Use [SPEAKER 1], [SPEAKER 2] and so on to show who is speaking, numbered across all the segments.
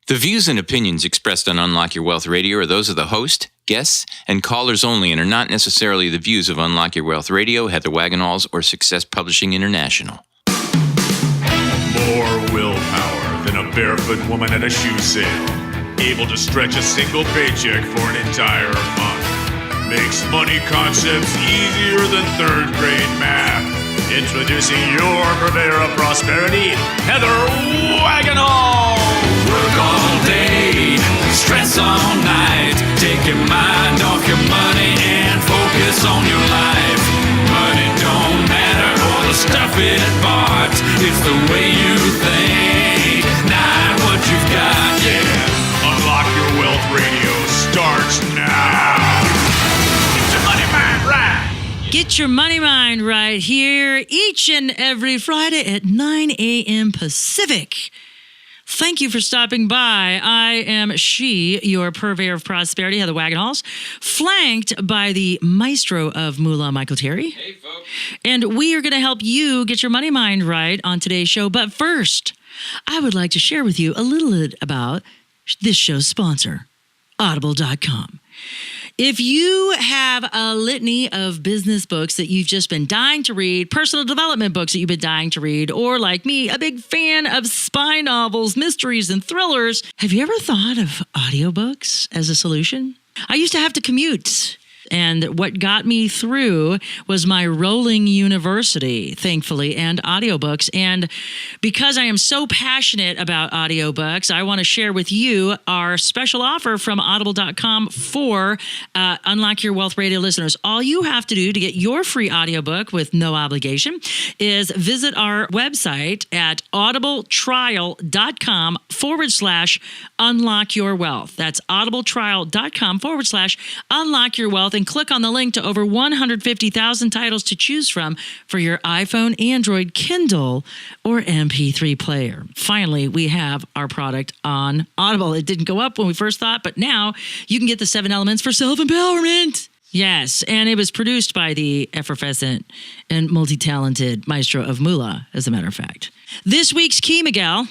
[SPEAKER 1] The views and opinions expressed on Unlock Your Wealth Radio are those of the host, guests, and callers only and are not necessarily the views of Unlock Your Wealth Radio, Heather Wagenhalls, or Success Publishing International.
[SPEAKER 2] More willpower than a barefoot woman at a shoe sale. Able to stretch a single paycheck for an entire month. Makes money concepts easier than third grade math. Introducing your purveyor of prosperity, Heather Wagenhall.
[SPEAKER 3] Work all day, stress all night. Take your mind off your money and focus on your life. Money don't matter or the stuff it bought. It's the way you think, not what you've got, yeah.
[SPEAKER 2] Unlock Your Wealth Radio starts now. Get your money mind right.
[SPEAKER 4] Get your money mind right here each and every Friday at 9 a.m. Pacific. Thank you for stopping by. I am your purveyor of prosperity, Heather Wagenhalls, flanked by the maestro of Moolah, Michael Terry.
[SPEAKER 1] Hey, folks.
[SPEAKER 4] And we are going to help you get your money mind right on today's show. But first, I would like to share with you a little bit about this show's sponsor, Audible.com. If you have a litany of business books that you've just been dying to read, personal development books that you've been dying to read, or like me, a big fan of spy novels, mysteries, and thrillers, have you ever thought of audiobooks as a solution? I used to have to commute. And what got me through was my rolling university, thankfully, and audiobooks. And because I am so passionate about audiobooks, I want to share with you our special offer from Audible.com for Unlock Your Wealth Radio listeners. All you have to do to get your free audiobook with no obligation is visit our website at audibletrial.com/unlock your wealth. That's audibletrial.com/unlock your wealth. And click on the link to over 150,000 titles to choose from for your iPhone, Android, Kindle, or MP3 player. Finally, we have our product on Audible. It didn't go up when we first thought, but now you can get the 7 elements for self-empowerment. Yes, and it was produced by the effervescent and multi-talented maestro of Moolah, as a matter of fact. This week's key, Miguel.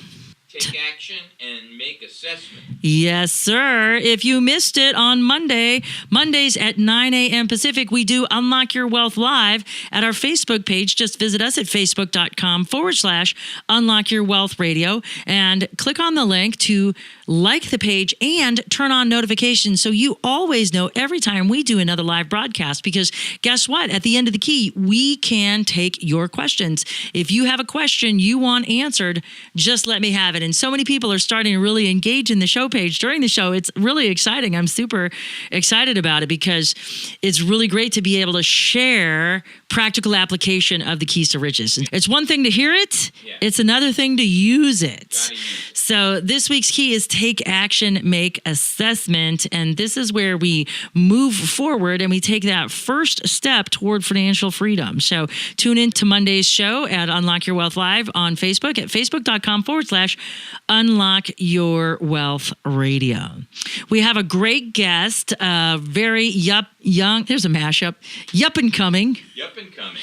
[SPEAKER 1] Take action and make assessment.
[SPEAKER 4] Yes, sir. If you missed it on Mondays at 9 a.m. Pacific, we do Unlock Your Wealth Live at our Facebook page. Just visit us at facebook.com/Unlock Your Wealth Radio and click on the link to like the page and turn on notifications so you always know every time we do another live broadcast, because guess what? At the end of the key, we can take your questions. If you have a question you want answered, just let me have it. And so many people are starting to really engage in the show page during the show. It's really exciting. I'm super excited about it because it's really great to be able to share practical application of the keys to riches. It's one thing to hear it. Yeah. It's another thing to use it. So this week's key is take action, make assessment. And this is where we move forward and we take that first step toward financial freedom. So tune in to Monday's show at Unlock Your Wealth Live on Facebook at facebook.com/Unlock Your Wealth Radio. We have a great guest, very young, there's a mashup, yup and coming.
[SPEAKER 1] Yup and coming.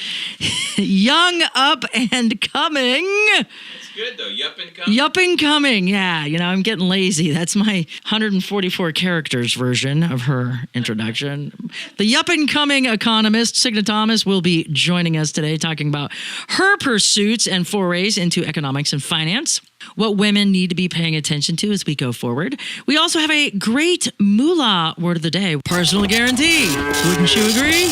[SPEAKER 4] Young, up, and coming.
[SPEAKER 1] It's good, though. Yup and coming.
[SPEAKER 4] Yup and coming. Yeah, I'm getting lazy. That's my 144 characters version of her introduction. The yup and coming economist, Signè Thomas, will be joining us today talking about her pursuits and forays into economics and finance, what women need to be paying attention to as we go forward. We also have a great moolah word of the day, personal guarantee. Wouldn't you agree?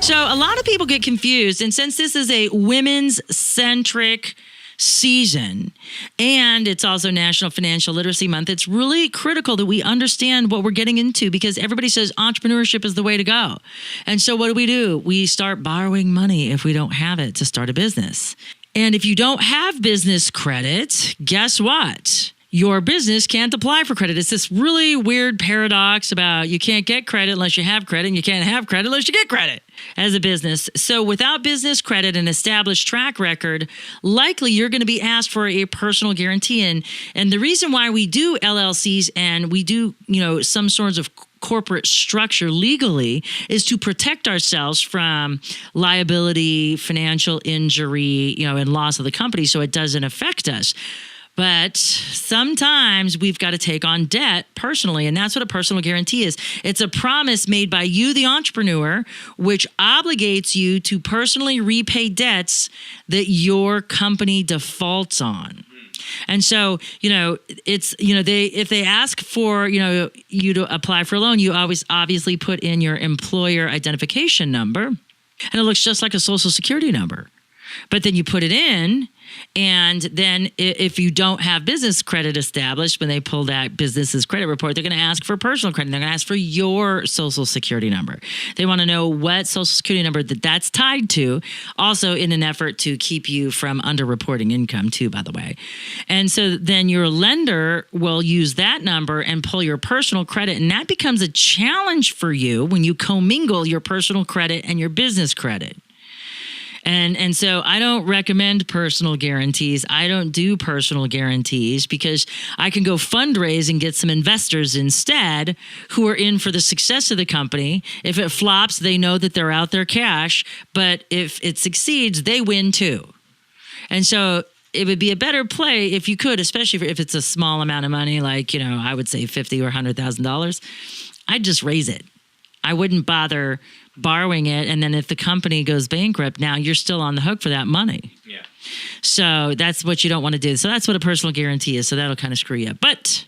[SPEAKER 4] So a lot of people get confused, and since this is a women's centric season and it's also National Financial Literacy Month, it's really critical that we understand what we're getting into, because everybody says entrepreneurship is the way to go. And so what do? We start borrowing money if we don't have it to start a business. And if you don't have business credit, guess what? Your business can't apply for credit. It's this really weird paradox about you can't get credit unless you have credit, and you can't have credit unless you get credit as a business. So without business credit and established track record, likely you're going to be asked for a personal guarantee. And the reason why we do LLCs and we do, some sorts of corporate structure legally is to protect ourselves from liability, financial injury, and loss of the company so it doesn't affect us. But sometimes we've got to take on debt personally, and that's what a personal guarantee is. It's a promise made by you, the entrepreneur, which obligates you to personally repay debts that your company defaults on. And so, it's, if they ask for, you to apply for a loan, you always obviously put in your employer identification number, and it looks just like a social security number. But then you put it in, and then if you don't have business credit established, when they pull that business's credit report, they're going to ask for personal credit. They're going to ask for your social security number. They want to know what social security number that's tied to, also in an effort to keep you from underreporting income too, by the way. And so then your lender will use that number and pull your personal credit, and that becomes a challenge for you when you commingle your personal credit and your business credit. And so I don't recommend personal guarantees. I don't do personal guarantees because I can go fundraise and get some investors instead who are in for the success of the company. If it flops, they know that they're out their cash. But if it succeeds, they win too. And so it would be a better play if you could, especially if it's a small amount of money, like, I would say $50,000 or $100,000. I'd just raise it. I wouldn't bother borrowing it, and then if the company goes bankrupt, now you're still on the hook for that money.
[SPEAKER 1] Yeah.
[SPEAKER 4] So that's what you don't want to do. So that's what a personal guarantee is. So that'll kind of screw you up. But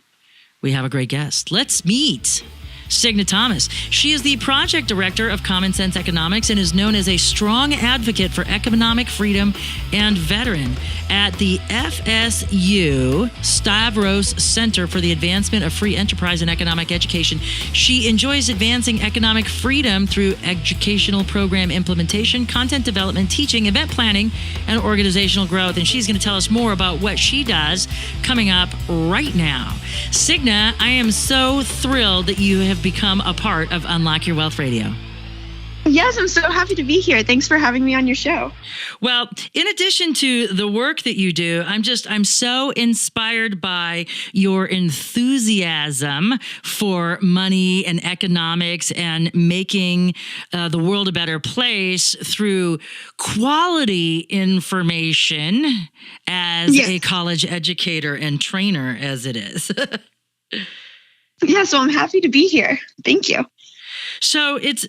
[SPEAKER 4] we have a great guest. Let's meet Signè Thomas. She is the project director of Common Sense Economics and is known as a strong advocate for economic freedom and veteran at the FSU Stavros Center for the Advancement of Free Enterprise and Economic Education. She enjoys advancing economic freedom through educational program implementation, content development, teaching, event planning, and organizational growth. And she's going to tell us more about what she does coming up right now. Signè, I am so thrilled that you have become a part of Unlock Your Wealth Radio.
[SPEAKER 5] Yes, I'm so happy to be here. Thanks for having me on your show.
[SPEAKER 4] Well, in addition to the work that you do, I'm so inspired by your enthusiasm for money and economics and making the world a better place through quality information as a college educator and trainer as it is.
[SPEAKER 5] Yeah, so I'm happy to be here. Thank you.
[SPEAKER 4] So it's,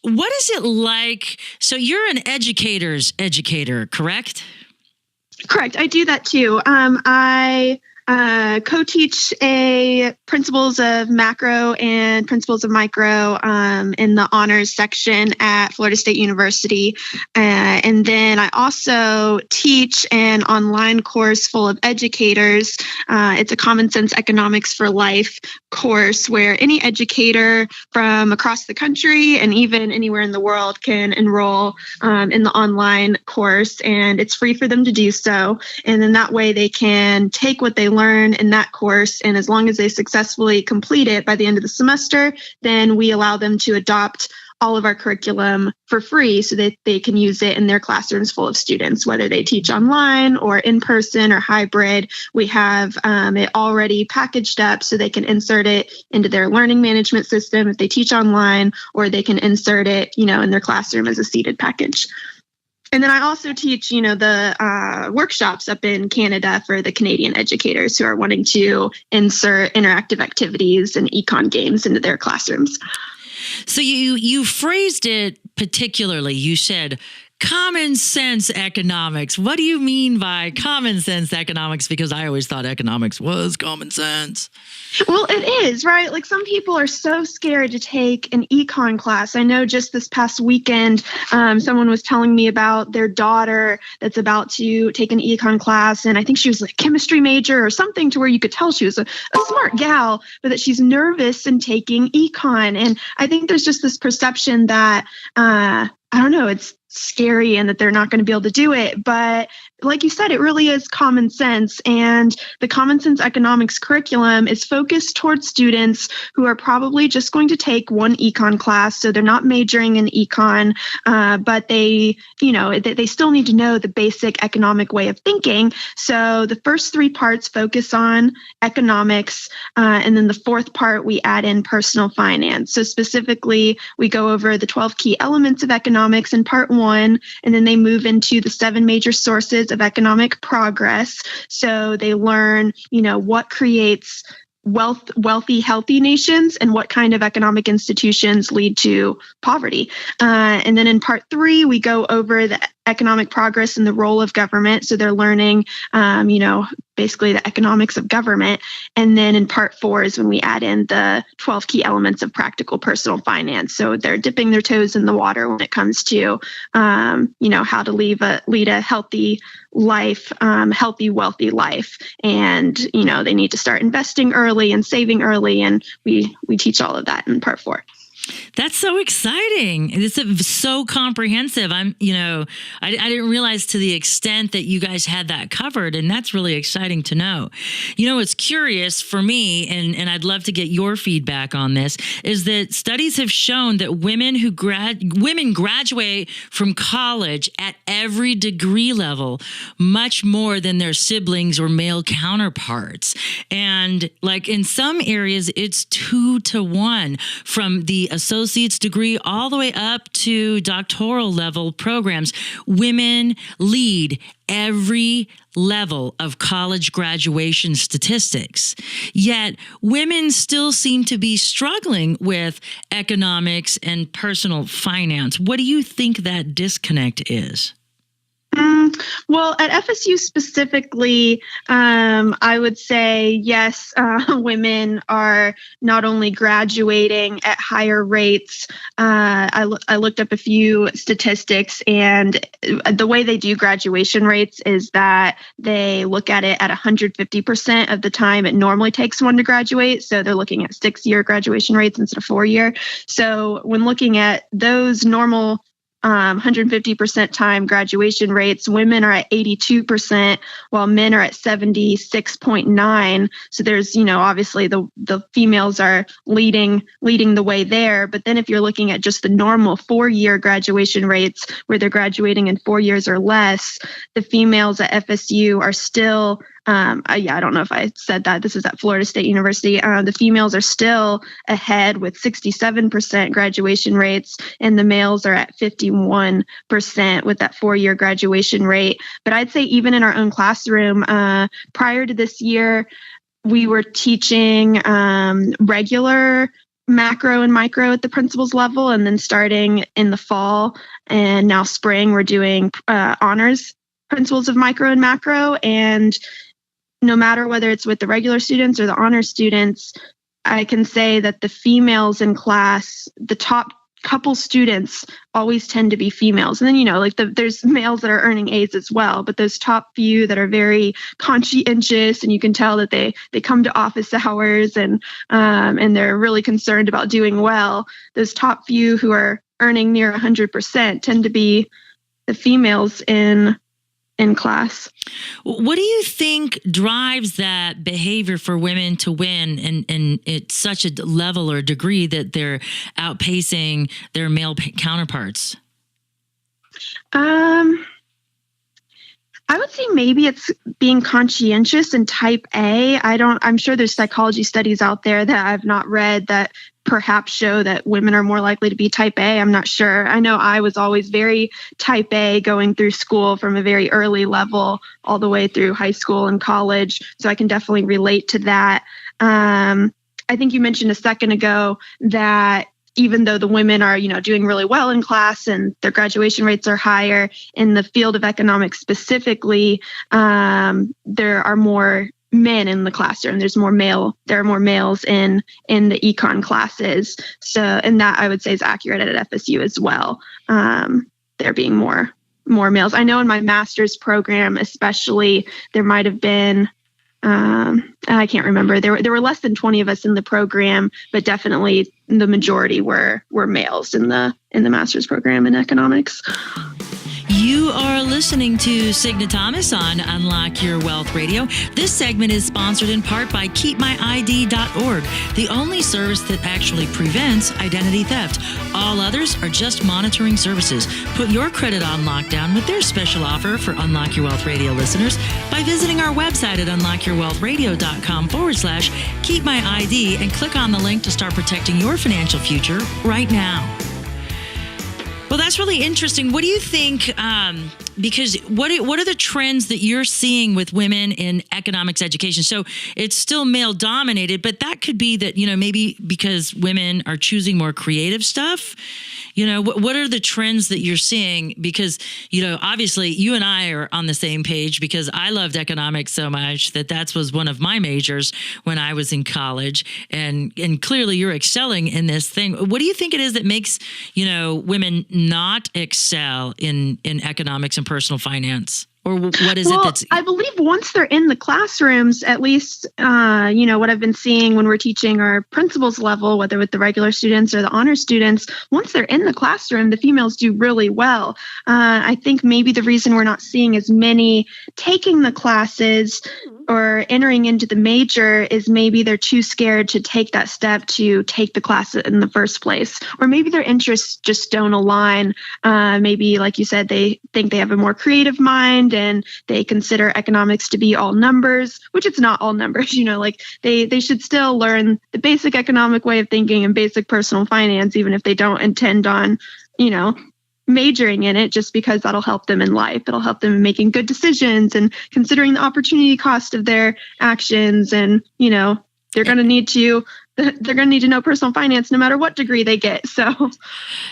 [SPEAKER 4] what is it like? So you're an educator's educator, correct?
[SPEAKER 5] Correct. I do that too. I co-teach principles of macro and principles of micro in the honors section at Florida State University. And then I also teach an online course full of educators. It's a Common Sense Economics for Life course where any educator from across the country and even anywhere in the world can enroll in the online course, and it's free for them to do so. And then that way they can take what they learn in that course, and as long as they successfully complete it by the end of the semester, then we allow them to adopt all of our curriculum for free so that they can use it in their classrooms full of students, whether they teach online or in person or hybrid. We have it already packaged up so they can insert it into their learning management system if they teach online, or they can insert it, in their classroom as a seated package. And then I also teach, the workshops up in Canada for the Canadian educators who are wanting to insert interactive activities and Econ games into their classrooms.
[SPEAKER 4] So you phrased it particularly. You said common sense economics. What do you mean by common sense economics? Because I always thought economics was common sense.
[SPEAKER 5] Well, it is, right? Like, some people are so scared to take an econ class. I know just this past weekend, someone was telling me about their daughter that's about to take an econ class. And I think she was like a chemistry major or something, to where you could tell she was a smart gal, but that she's nervous in taking econ. And I think there's just this perception that, I don't know, it's scary and that they're not going to be able to do it. But like you said, it really is common sense. And the Common Sense Economics curriculum is focused towards students who are probably just going to take one econ class. So they're not majoring in econ, but they still need to know the basic economic way of thinking. So the first three parts focus on economics. And then the fourth part, we add in personal finance. So specifically, we go over the 12 key elements of economics in part one. 1, and then they move into the 7 major sources of economic progress. So they learn, what creates wealthy, healthy nations, and what kind of economic institutions lead to poverty. And then in part 3, we go over the economic progress and the role of government. So they're learning, basically the economics of government. And then in part 4 is when we add in the 12 key elements of practical personal finance. So they're dipping their toes in the water when it comes to, how to lead a healthy life, healthy, wealthy life. And, they need to start investing early and saving early. And we teach all of that in part 4.
[SPEAKER 4] That's so exciting. It's so comprehensive. I didn't realize to the extent that you guys had that covered, and that's really exciting to know. What's curious for me, and I'd love to get your feedback on this, is that studies have shown that women graduate from college at every degree level much more than their siblings or male counterparts. And like in some areas, it's 2 to 1 from the associate's degree all the way up to doctoral level programs. Women lead every level of college graduation statistics. Yet women still seem to be struggling with economics and personal finance. What do you think that disconnect is?
[SPEAKER 5] Well, at FSU specifically, I would say, yes, women are not only graduating at higher rates. I looked up a few statistics, and the way they do graduation rates is that they look at it at 150% of the time it normally takes one to graduate. So they're looking at 6-year graduation rates instead of 4-year. So when looking at those normal 150% time graduation rates, women are at 82%, while men are at 76.9. So there's, obviously the females are leading the way there. But then if you're looking at just the normal 4-year graduation rates, where they're graduating in 4 years or less, the females at FSU are still, I don't know if I said that. This is at Florida State University. The females are still ahead with 67% graduation rates, and the males are at 51% with that 4-year graduation rate. But I'd say even in our own classroom, prior to this year, we were teaching regular macro and micro at the principal's level, and then starting in the fall and now spring, we're doing honors principles of micro and macro. And no matter whether it's with the regular students or the honor students, I can say that the females in class, the top couple students always tend to be females. And then, there's males that are earning A's as well, but those top few that are very conscientious, and you can tell that they come to office hours and they're really concerned about doing well. Those top few who are earning near 100% tend to be the females in class.
[SPEAKER 4] What do you think drives that behavior for women to win and at such a level or degree that they're outpacing their male counterparts?
[SPEAKER 5] I would say maybe it's being conscientious and type A. I'm sure there's psychology studies out there that I've not read that perhaps show that women are more likely to be type A. I'm not sure. I know I was always very type A going through school from a very early level all the way through high school and college. So I can definitely relate to that. I think you mentioned a second ago that even though the women are, doing really well in class and their graduation rates are higher, in the field of economics specifically, there are more men in the classroom. There are more males in the econ classes. So, and that I would say is accurate at FSU as well. There being more males. I know in my master's program, especially, there might have been, I can't remember. There were less than 20 of us in the program, but definitely the majority were males in the master's program in economics.
[SPEAKER 4] You are listening to Signè Thomas on Unlock Your Wealth Radio. This segment is sponsored in part by KeepMyID.org, the only service that actually prevents identity theft. All others are just monitoring services. Put your credit on lockdown with their special offer for Unlock Your Wealth Radio listeners by visiting our website at unlockyourwealthradio.com/KeepMyID and click on the link to start protecting your financial future right now. Well, that's really interesting. What do you think? Because what are the trends that you're seeing with women in economics education? So it's still male dominated, but that could be that, maybe because women are choosing more creative stuff. What are the trends that you're seeing? Because, obviously you and I are on the same page because I loved economics so much that was one of my majors when I was in college. And clearly you're excelling in this thing. What do you think it is that makes, women not excel in economics and personal finance? Or what is it that's...
[SPEAKER 5] I believe once they're in the classrooms, at least, what I've been seeing when we're teaching our principals level, whether with the regular students or the honor students, once they're in the classroom, the females do really well. I think maybe the reason we're not seeing as many taking the classes or entering into the major is maybe they're too scared to take that step to take the class in the first place. Or maybe their interests just don't align. Maybe, like you said, they think they have a more creative mind and they consider economics to be all numbers, which it's not all numbers. They should still learn the basic economic way of thinking and basic personal finance, even if they don't intend on, majoring in it, just because that'll help them in life. It'll help them in making good decisions and considering the opportunity cost of their actions. And, they're going to need to know personal finance no matter what degree they get. So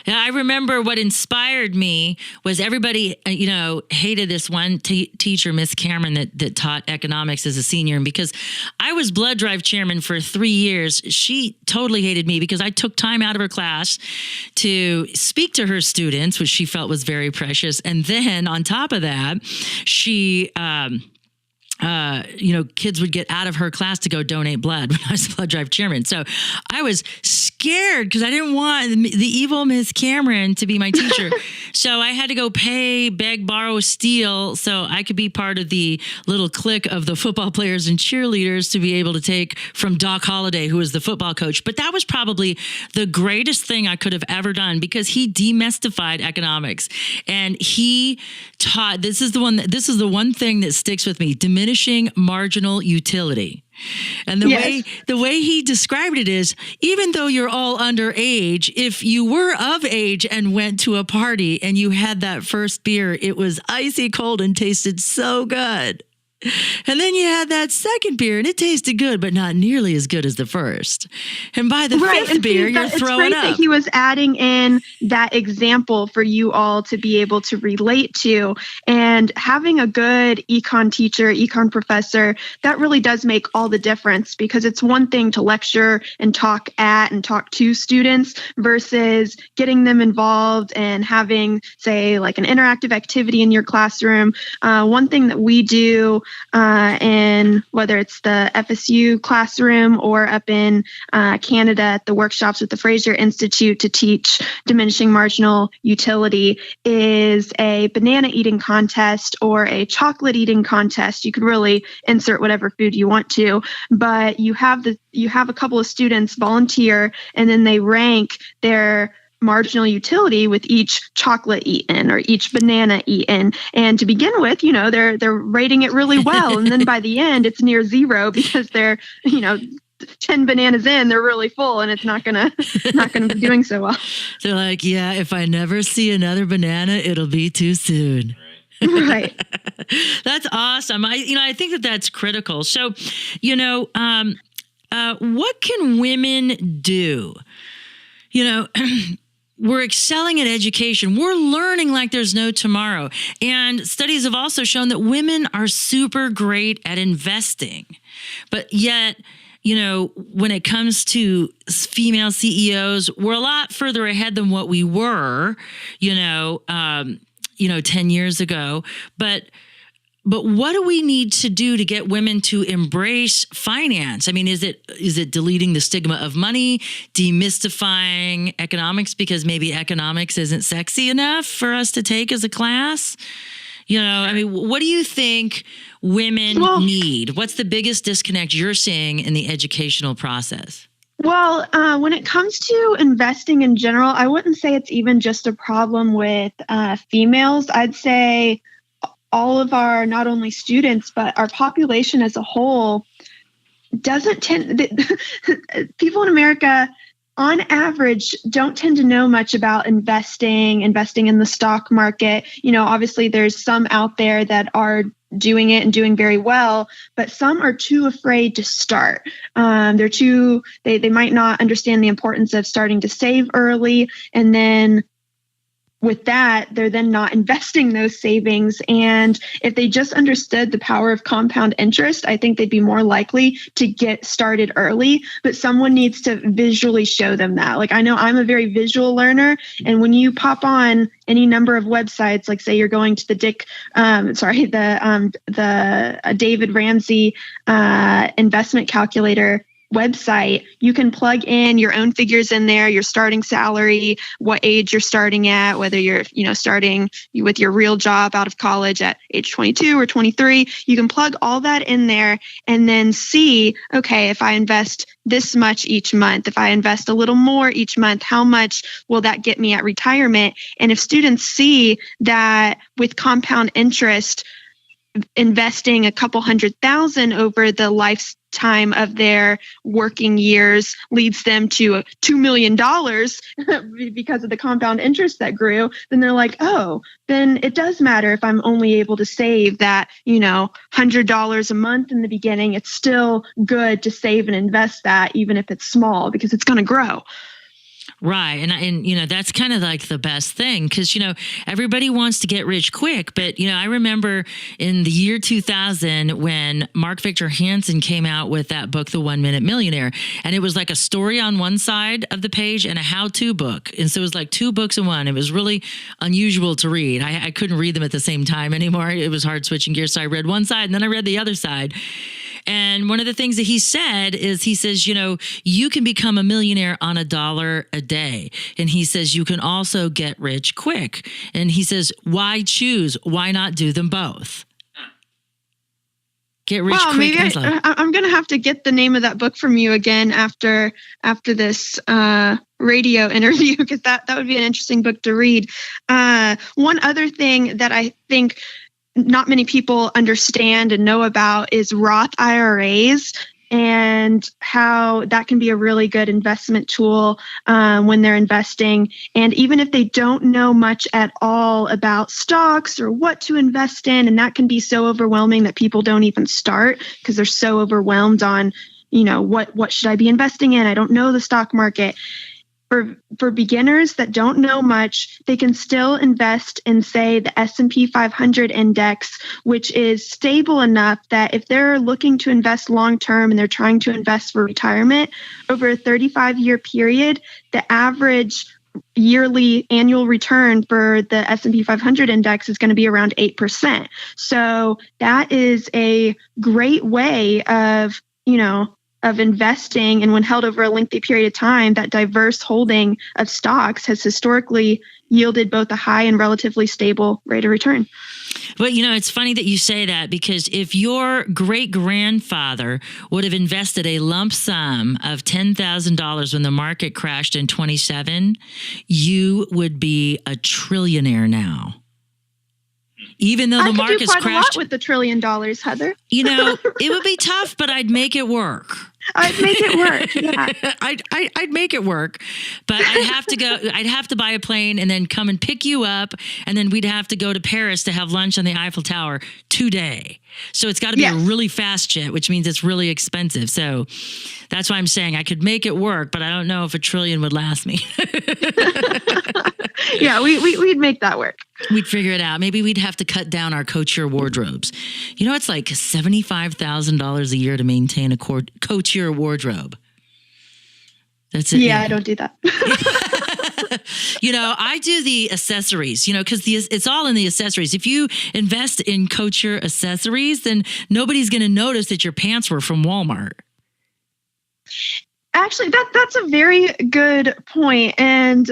[SPEAKER 4] yeah, I remember what inspired me was everybody, hated this one teacher, Miss Cameron, that taught economics as a senior. And because I was blood drive chairman for 3 years, she totally hated me because I took time out of her class to speak to her students, which she felt was very precious. And then on top of that, she... kids would get out of her class to go donate blood when I was blood drive chairman. So I was scared because I didn't want the evil Miss Cameron to be my teacher. So I had to go pay, beg, borrow, steal so I could be part of the little clique of the football players and cheerleaders to be able to take from Doc Holliday, who was the football coach. But that was probably the greatest thing I could have ever done because he demystified economics. And he taught, this is the one thing that sticks with me, diminishing marginal utility. And the way he described it is, even though you're all underage, if you were of age and went to a party and you had that first beer, it was icy cold and tasted so good. And then you had that second beer and it tasted good, but not nearly as good as the first. And by the fifth beer, you're throwing up.
[SPEAKER 5] It's great that he was adding in that example for you all to be able to relate to. And having a good econ teacher, econ professor, that really does make all the difference because it's one thing to lecture and talk to students versus getting them involved and having, say, like an interactive activity in your classroom. One thing that we do in whether it's the FSU classroom or up in Canada at the workshops with the Fraser Institute to teach diminishing marginal utility is a banana eating contest or a chocolate eating contest. You could really insert whatever food you want to, but you have a couple of students volunteer and then they rank their marginal utility with each chocolate eaten or each banana eaten. And to begin with, they're rating it really well. And then by the end, it's near zero because they're, 10 bananas in, they're really full and it's not gonna be doing so well.
[SPEAKER 4] They're like, yeah, if I never see another banana, it'll be too soon.
[SPEAKER 5] Right.
[SPEAKER 4] That's awesome. I think that's critical. So, what can women do? We're excelling at education. We're learning like there's no tomorrow. And studies have also shown that women are super great at investing. But yet, when it comes to female CEOs, we're a lot further ahead than what we were, 10 years ago. But what do we need to do to get women to embrace finance? I mean, is it deleting the stigma of money, demystifying economics because maybe economics isn't sexy enough for us to take as a class? What do you think women need? What's the biggest disconnect you're seeing in the educational process?
[SPEAKER 5] Well, when it comes to investing in general, I wouldn't say it's even just a problem with females. I'd say all of our, not only students, but our population as a whole doesn't tend, people in America on average, don't tend to know much about investing in the stock market. Obviously there's some out there that are doing it and doing very well, but some are too afraid to start. They might not understand the importance of starting to save early, and then with that, they're then not investing those savings. And if they just understood the power of compound interest, I think they'd be more likely to get started early. But someone needs to visually show them that. Like, I know I'm a very visual learner. And when you pop on any number of websites, like say you're going to the David Ramsey investment calculator website, you can plug in your own figures in there, your starting salary, what age you're starting at, whether you're, starting with your real job out of college at age 22 or 23. You can plug all that in there and then see, okay, if I invest this much each month, if I invest a little more each month, how much will that get me at retirement? And if students see that with compound interest, investing a couple $100,000 over the lifetime of their working years leads them to $2 million because of the compound interest that grew, then they're like, oh, then it does matter if I'm only able to save that, $100 a month in the beginning. It's still good to save and invest that, even if it's small, because it's going to grow.
[SPEAKER 4] Right. And that's kind of like the best thing because, everybody wants to get rich quick. But, I remember in the year 2000 when Mark Victor Hansen came out with that book, The 1 Minute Millionaire, and it was like a story on one side of the page and a how-to book. And so it was like 2 books in one. It was really unusual to read. I couldn't read them at the same time anymore. It was hard switching gears. So I read one side and then I read the other side. And one of the things that he said is he says, you can become a millionaire on $1 a day. And he says, you can also get rich quick. And he says, why choose? Why not do them both? Get rich quick.
[SPEAKER 5] Maybe I'm going to have to get the name of that book from you again after this radio interview, because that would be an interesting book to read. One other thing that I think not many people understand and know about is Roth IRAs and how that can be a really good investment tool when they're investing. And even if they don't know much at all about stocks or what to invest in, and that can be so overwhelming that people don't even start because they're so overwhelmed on, what should I be investing in? I don't know the stock market. For beginners that don't know much, they can still invest in, say, the S&P 500 index, which is stable enough that if they're looking to invest long-term and they're trying to invest for retirement, over a 35-year period, the average yearly annual return for the S&P 500 index is going to be around 8%. So that is a great way of investing, and when held over a lengthy period of time, that diverse holding of stocks has historically yielded both a high and relatively stable rate of return.
[SPEAKER 4] Well, it's funny that you say that, because if your great-grandfather would have invested a lump sum of $10,000 when the market crashed in 27, you would be a trillionaire now. Even though the market's crashed. I could do quite a lot
[SPEAKER 5] with the $1 trillion, Heather.
[SPEAKER 4] It would be tough, but I'd make it work.
[SPEAKER 5] I'd make it work. Yeah.
[SPEAKER 4] I'd make it work, but I'd have to buy a plane and then come and pick you up, and then we'd have to go to Paris to have lunch on the Eiffel Tower today. So it's got to be a really fast jet, which means it's really expensive. So that's why I'm saying I could make it work, but I don't know if $1 trillion would last me.
[SPEAKER 5] Yeah, we'd make that work.
[SPEAKER 4] We'd figure it out. Maybe we'd have to cut down our couture wardrobes. It's like $75,000 a year to maintain a couture wardrobe. That's it.
[SPEAKER 5] Yeah, I don't do that.
[SPEAKER 4] I do the accessories, because it's all in the accessories. If you invest in couture accessories, then nobody's going to notice that your pants were from Walmart.
[SPEAKER 5] Actually, that's a very good point. And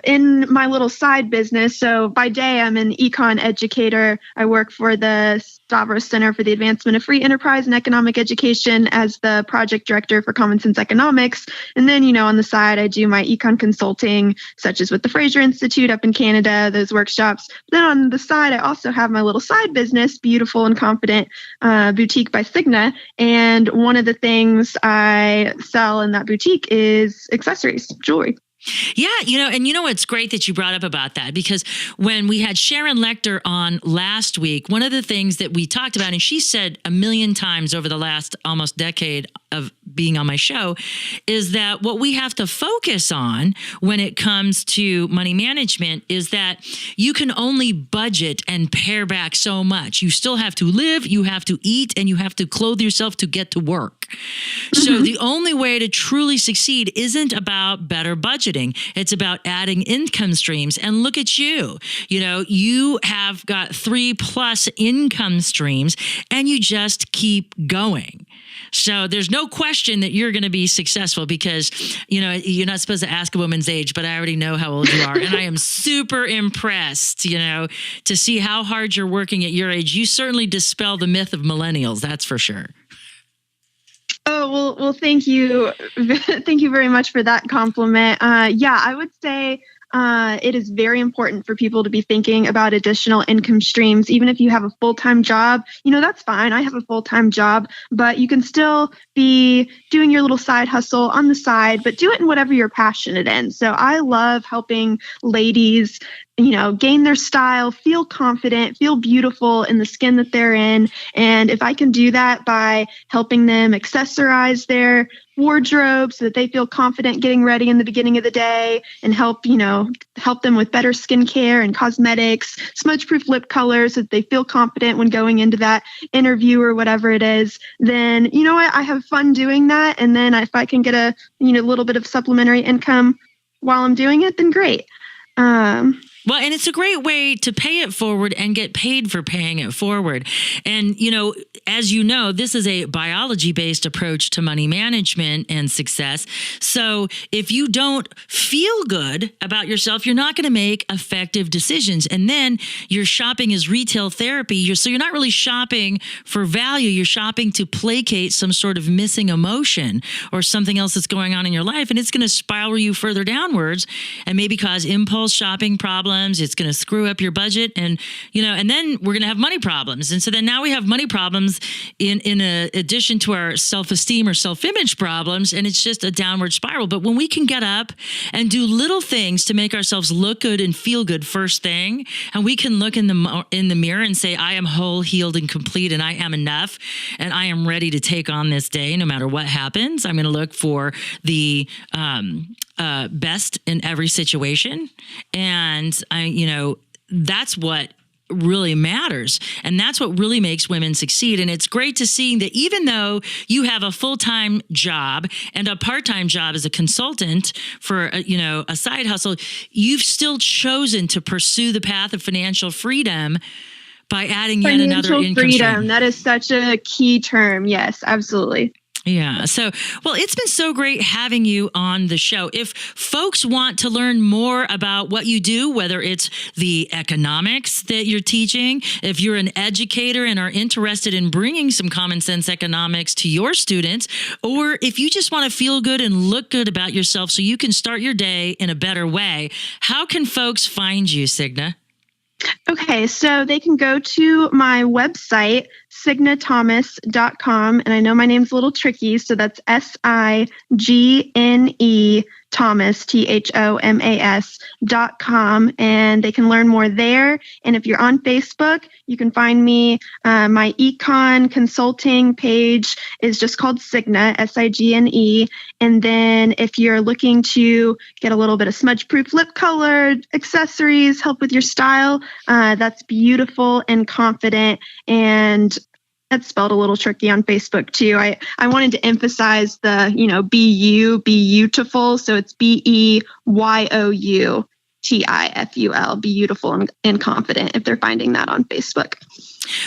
[SPEAKER 5] in my little side business, so by day I'm an Econ educator. I work for the Stavros Center for the Advancement of Free Enterprise and Economic Education as the project director for Common Sense Economics. And then, on the side, I do my econ consulting, such as with the Fraser Institute up in Canada, those workshops. Then on the side, I also have my little side business, Beautiful and Confident Boutique by Signe. And one of the things I sell in that boutique is accessories, jewelry.
[SPEAKER 4] Yeah, and it's great that you brought up about that, because when we had Sharon Lecter on last week, one of the things that we talked about, and she said a million times over the last almost decade of being on my show, is that what we have to focus on when it comes to money management is that you can only budget and pare back so much. You still have to live, you have to eat, and you have to clothe yourself to get to work. So the only way to truly succeed isn't about better budgeting. It's about adding income streams. And look at you. You have got 3+ income streams and you just keep going. So there's no question that you're going to be successful, because, you're not supposed to ask a woman's age, but I already know how old you are. And I am super impressed, to see how hard you're working at your age. You certainly dispel the myth of millennials. That's for sure.
[SPEAKER 5] Oh, well, thank you. Thank you very much for that compliment. I would say it is very important for people to be thinking about additional income streams. Even if you have a full-time job, that's fine. I have a full-time job, but you can still be doing your little side hustle on the side, but do it in whatever you're passionate in. So I love helping ladies gain their style, feel confident, feel beautiful in the skin that they're in. And if I can do that by helping them accessorize their wardrobe so that they feel confident getting ready in the beginning of the day, and help them with better skincare and cosmetics, smudge-proof lip colors so that they feel confident when going into that interview or whatever it is, then I have fun doing that. And then if I can get a little bit of supplementary income while I'm doing it, then great.
[SPEAKER 4] Well, and it's a great way to pay it forward and get paid for paying it forward. And, as you know, this is a biology-based approach to money management and success. So if you don't feel good about yourself, you're not going to make effective decisions. And then your shopping is retail therapy. So you're not really shopping for value. You're shopping to placate some sort of missing emotion or something else that's going on in your life. And it's going to spiral you further downwards and maybe cause impulse shopping problems. It's going to screw up your budget, and and then we're going to have money problems. And so then now we have money problems in addition to our self-esteem or self-image problems, and it's just a downward spiral. But when we can get up and do little things to make ourselves look good and feel good first thing, and we can look in the mirror and say, I am whole, healed, and complete, and I am enough, and I am ready to take on this day no matter what happens. I'm going to look for the best in every situation. And that's what really matters. And that's what really makes women succeed. And it's great to see that even though you have a full-time job and a part-time job as a consultant for, a side hustle, you've still chosen to pursue the path of financial freedom by adding yet another income
[SPEAKER 5] freedom.
[SPEAKER 4] stream.
[SPEAKER 5] That is such a key term. Yes, absolutely.
[SPEAKER 4] Yeah. So, well, it's been so great having you on the show. If folks want to learn more about what you do, whether it's the economics that you're teaching, if you're an educator and are interested in bringing some common sense economics to your students, or if you just want to feel good and look good about yourself so you can start your day in a better way, how can folks find you, Signe?
[SPEAKER 5] Okay, so they can go to my website, signethomas.com. And I know my name's a little tricky, so that's Signe Thomas, THOMAS.com. And they can learn more there. And if you're on Facebook, you can find me. My Econ consulting page is just called Signe, Signe. And then if you're looking to get a little bit of smudge-proof lip color, accessories, help with your style, that's Beautiful and Confident. And that's spelled a little tricky on Facebook too. I wanted to emphasize the, be you, be beautiful. So it's BEYOUTIFUL, be beautiful and confident if they're finding that on Facebook.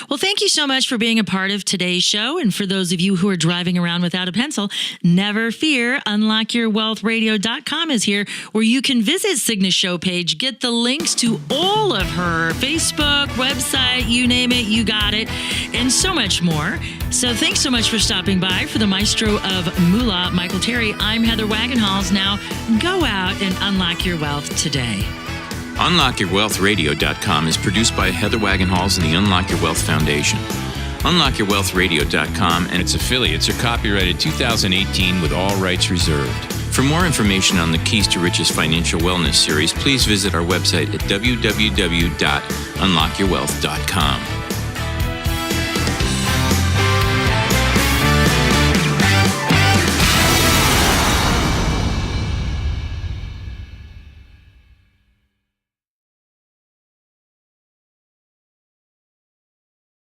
[SPEAKER 4] Well, thank you so much for being a part of today's show. And for those of you who are driving around without a pencil, never fear. UnlockYourWealthRadio.com is here, where you can visit Signe's show page, get the links to all of her Facebook, website, you name it, you got it, and so much more. So thanks so much for stopping by. For the maestro of Moolah, Michael Terry, I'm Heather Wagenhals. Now go out and unlock your wealth today.
[SPEAKER 1] UnlockYourWealthRadio.com is produced by Heather Wagenhals and the Unlock Your Wealth Foundation. UnlockYourWealthRadio.com and its affiliates are copyrighted 2018 with all rights reserved. For more information on the Keys to Riches Financial Wellness series, please visit our website at www.unlockyourwealth.com.